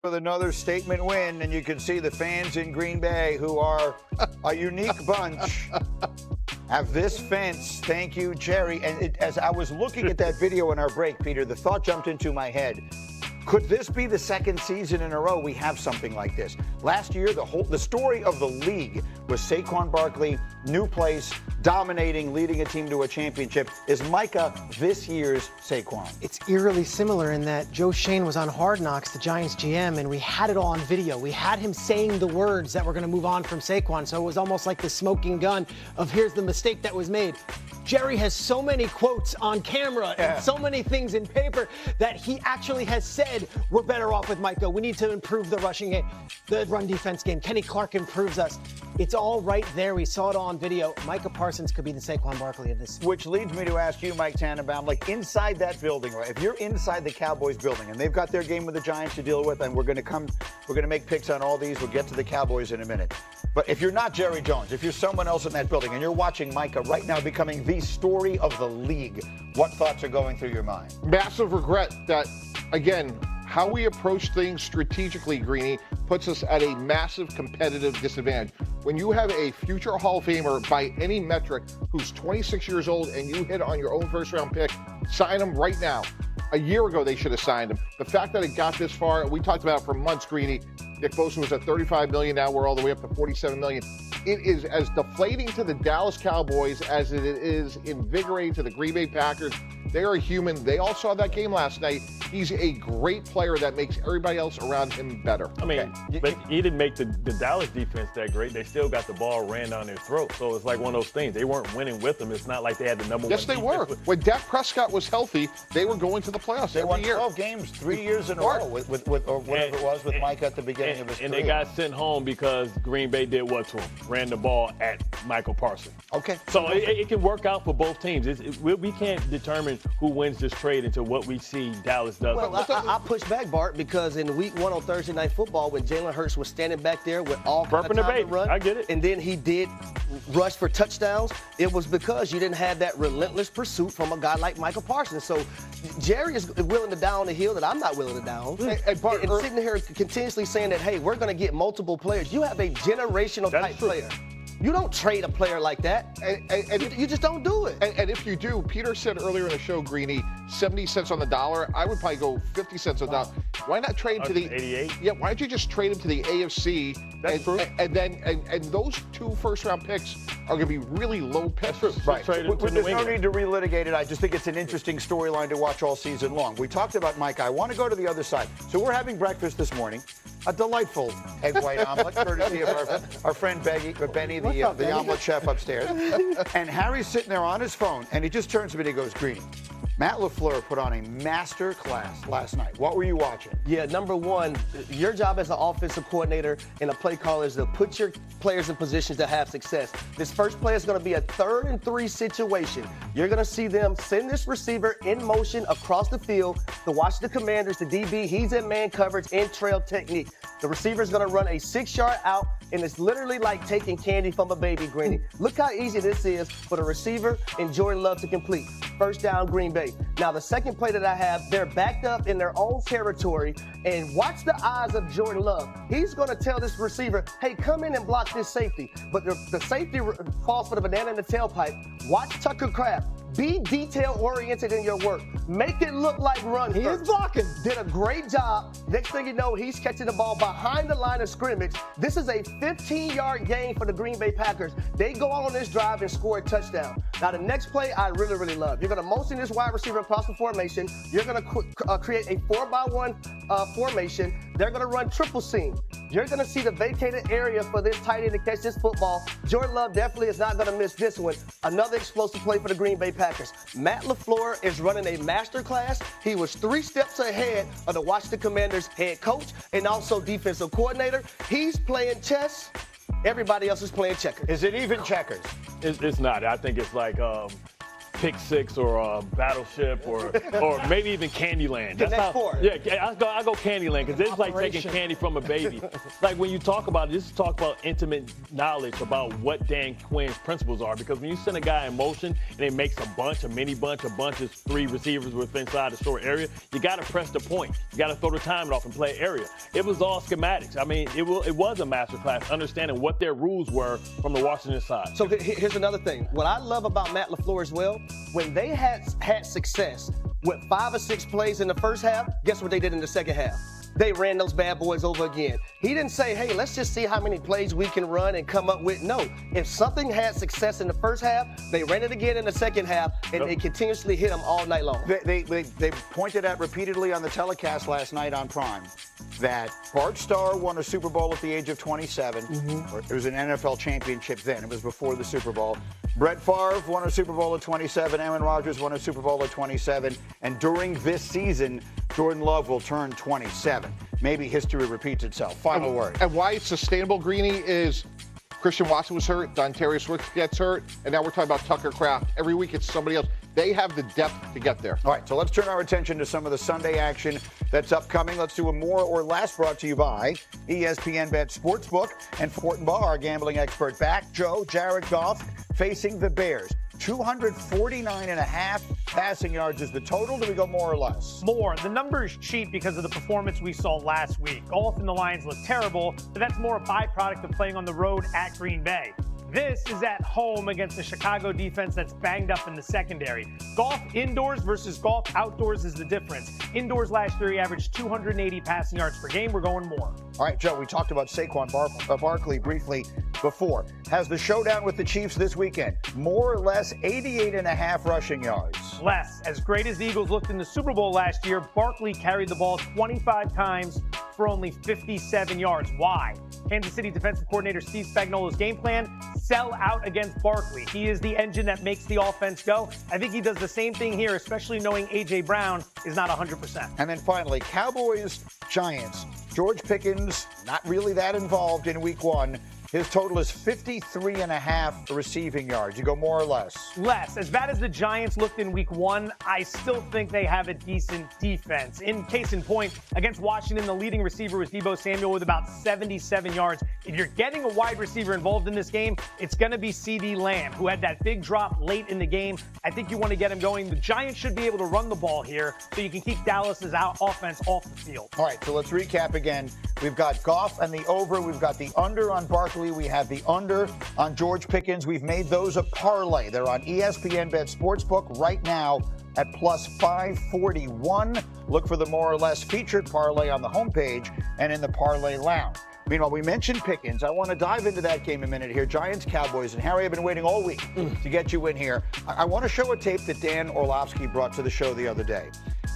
with another statement win, and you can see the fans in Green Bay, who are a unique bunch, have this fence. Thank you, Jerry. And as I was looking at that video in our break, Peter, the thought jumped into my head. Could this be the second season in a row we have something like this? Last year, the story of the league was Saquon Barkley, new place, dominating, leading a team to a championship. Is Micah this year's Saquon? It's eerily similar in that Joe Shane was on Hard Knocks, the Giants GM, and we had it all on video. We had him saying the words that we're going to move on from Saquon, so it was almost like the smoking gun of here's the mistake that was made. Jerry has so many quotes on camera and so many things in paper that he actually has said we're better off with Micah. We need to improve the rushing game, the run defense game. Kenny Clark improves us. It's all right there. We saw it all on video. Micah Parsons could be the Saquon Barkley of this. Which leads me to ask you, Mike Tannenbaum, like inside that building, right? If you're inside the Cowboys building and they've got their game with the Giants to deal with, and we're going to make picks on all these. We'll get to the Cowboys in a minute. But if you're not Jerry Jones, if you're someone else in that building and you're watching Micah right now becoming the story of the league, what thoughts are going through your mind? Massive regret that, again, how we approach things strategically, Greeny, puts us at a massive competitive disadvantage. When you have a future Hall of Famer by any metric who's 26 years old and you hit on your own first-round pick, sign him right now. A year ago, they should have signed him. The fact that it got this far, we talked about it for months, Greeny. Nick Bosa was at $35 million. Now we're all the way up to $47 million. It is as deflating to the Dallas Cowboys as it is invigorating to the Green Bay Packers. They are human. They all saw that game last night. He's a great player that makes everybody else around him better. I mean, but he didn't make the Dallas defense that great. They still got the ball ran down their throat. So it's like one of those things. They weren't winning with them. It's not like they had the number one defense. Yes, they were. When Dak Prescott was healthy, they were going to the playoffs They every won year. 12 games 3 years in a row with or whatever it was with Micah at the beginning of his career. And they got sent home because Green Bay did what to him? Ran the ball at Michael Parsons. Okay. So it can work out for both teams. We can't determine who wins this trade until what we see Dallas does. Well, I push back, Bart, because in week 1 on Thursday Night Football, when Jalen Hurts was standing back there with all kinds of time to run, I get it. And then he did rush for touchdowns, it was because you didn't have that relentless pursuit from a guy like Michael Parsons. So Jerry is willing to die on the hill that I'm not willing to die on. And sitting here continuously saying that, hey, we're going to get multiple players. You have a generational type player. You don't trade a player like that. And you just don't do it. And if you do, Peter said earlier in the show, Greeny, 70 cents on the dollar. I would probably go 50 cents on the dollar. Why not trade to the 88? Yeah, why don't you just trade him to the AFC? That's true. And those 2 first-round picks are going to be really low picks. Right. There's no need to relitigate it. I just think it's an interesting storyline to watch all season long. We talked about Micah. I want to go to the other side. So we're having breakfast this morning. A delightful egg white omelet, courtesy of our friend Benny, the omelet chef upstairs. And Harry's sitting there on his phone, and he just turns to me and he goes, Greeny, Matt LaFleur put on a master class last night. What were you watching? Yeah, number one, your job as an offensive coordinator and a play caller is to put your players in positions to have success. This first play is going to be a 3rd and 3 situation. You're going to see them send this receiver in motion across the field to watch the Commanders, the DB. He's in man coverage and trail technique. The receiver is going to run a 6-yard out, and it's literally like taking candy from a baby, Greeny. Look how easy this is for the receiver and Jordan Love to complete. First down, Green Bay. Now, the second play that I have, they're backed up in their own territory, and watch the eyes of Jordan Love. He's going to tell this receiver, hey, come in and block this safety. But the safety falls for the banana in the tailpipe. Watch Tucker Kraft. Be detail-oriented in your work. Make it look like run. He is blocking. Did a great job. Next thing you know, he's catching the ball behind the line of scrimmage. This is a 15-yard gain for the Green Bay Packers. They go on this drive and score a touchdown. Now, the next play I really, really love. You're going to motion this wide receiver across the formation. You're going to create a 4-by-1 formation. They're going to run triple seam. You're going to see the vacated area for this tight end to catch this football. Jordan Love definitely is not going to miss this one. Another explosive play for the Green Bay Packers. Matt LaFleur is running a master class. He was 3 steps ahead of the Washington Commanders head coach and also defensive coordinator. He's playing chess. Everybody else is playing checkers. Is it even checkers? It's not. I think it's like Pick Six or Battleship or maybe even Candyland. That's how, four. Yeah, I go Candyland because it's like taking candy from a baby. Like when you talk about it, this is talk about intimate knowledge about what Dan Quinn's principles are. Because when you send a guy in motion and it makes a mini bunch of 3 receivers within inside the short area, you got to press the point. You got to throw the timing off and play area. It was all schematics. I mean, it was a masterclass understanding what their rules were from the Washington side. So here's another thing. What I love about Matt LaFleur as well, when they had success with 5 or 6 plays in the first half, guess what they did in the second half? They ran those bad boys over again. He didn't say, hey, let's just see how many plays we can run and come up with. No. If something had success in the first half, they ran it again in the second half, and they continuously hit them all night long. They pointed out repeatedly on the telecast last night on Prime that Bart Starr won a Super Bowl at the age of 27. It was an NFL championship then. It was before the Super Bowl. Brett Favre won a Super Bowl at 27. Aaron Rodgers won a Super Bowl at 27. And during this season, Jordan Love will turn 27. Maybe history repeats itself. Final word. And why it's sustainable, Greeny, is Christian Watson was hurt, Dontarius Swift gets hurt, and now we're talking about Tucker Kraft. Every week it's somebody else. They have the depth to get there. All right, so let's turn our attention to some of the Sunday action that's upcoming. Let's do a more or less, brought to you by ESPN Sportsbook and Fort and Bar, our gambling expert. Back, Joe, Jared Goff facing the Bears. 249.5 passing yards is the total. Do we go more or less? More. The number is cheap because of the performance we saw last week. Goff and the Lions look terrible, but that's more a byproduct of playing on the road at Green Bay. This is at home against the Chicago defense that's banged up in the secondary. Goff indoors versus Goff outdoors is the difference. Indoors last year, he averaged 280 passing yards per game. We're going more. All right, Joe, we talked about Saquon Barkley briefly before. Has the showdown with the Chiefs this weekend. More or less 88.5 rushing yards. Less. As great as the Eagles looked in the Super Bowl last year, Barkley carried the ball 25 times for only 57 yards. Why? Kansas City defensive coordinator Steve Spagnuolo's game plan, sell out against Barkley. He is the engine that makes the offense go. I think he does the same thing here, especially knowing A.J. Brown is not 100%. And then finally, Cowboys-Giants. George Pickens, not really that involved in week 1. His total is 53.5 receiving yards. You go more or less? Less. As bad as the Giants looked in week 1, I still think they have a decent defense. In case in point, against Washington, the leading receiver was Deebo Samuel with about 77 yards. If you're getting a wide receiver involved in this game, it's going to be CeeDee Lamb, who had that big drop late in the game. I think you want to get him going. The Giants should be able to run the ball here so you can keep Dallas's offense off the field. All right, so let's recap again. We've got Goff and the over. We've got the under on Barkley. We have the under on George Pickens. We've made those a parlay. They're on ESPN Sportsbook right now at plus 541. Look for the more or less featured parlay on the homepage and in the parlay lounge. Meanwhile, we mentioned Pickens. I want to dive into that game a minute here. Giants-Cowboys. And Harry, I've been waiting all week to get you in here. I want to show a tape that Dan Orlovsky brought to the show the other day.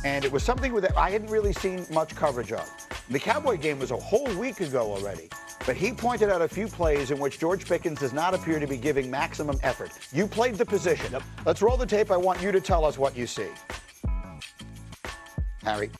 And it was something that I hadn't really seen much coverage of. The Cowboy game was a whole week ago already. But he pointed out a few plays in which George Pickens does not appear to be giving maximum effort. You played the position. Let's roll the tape. I want you to tell us what you see. Harry.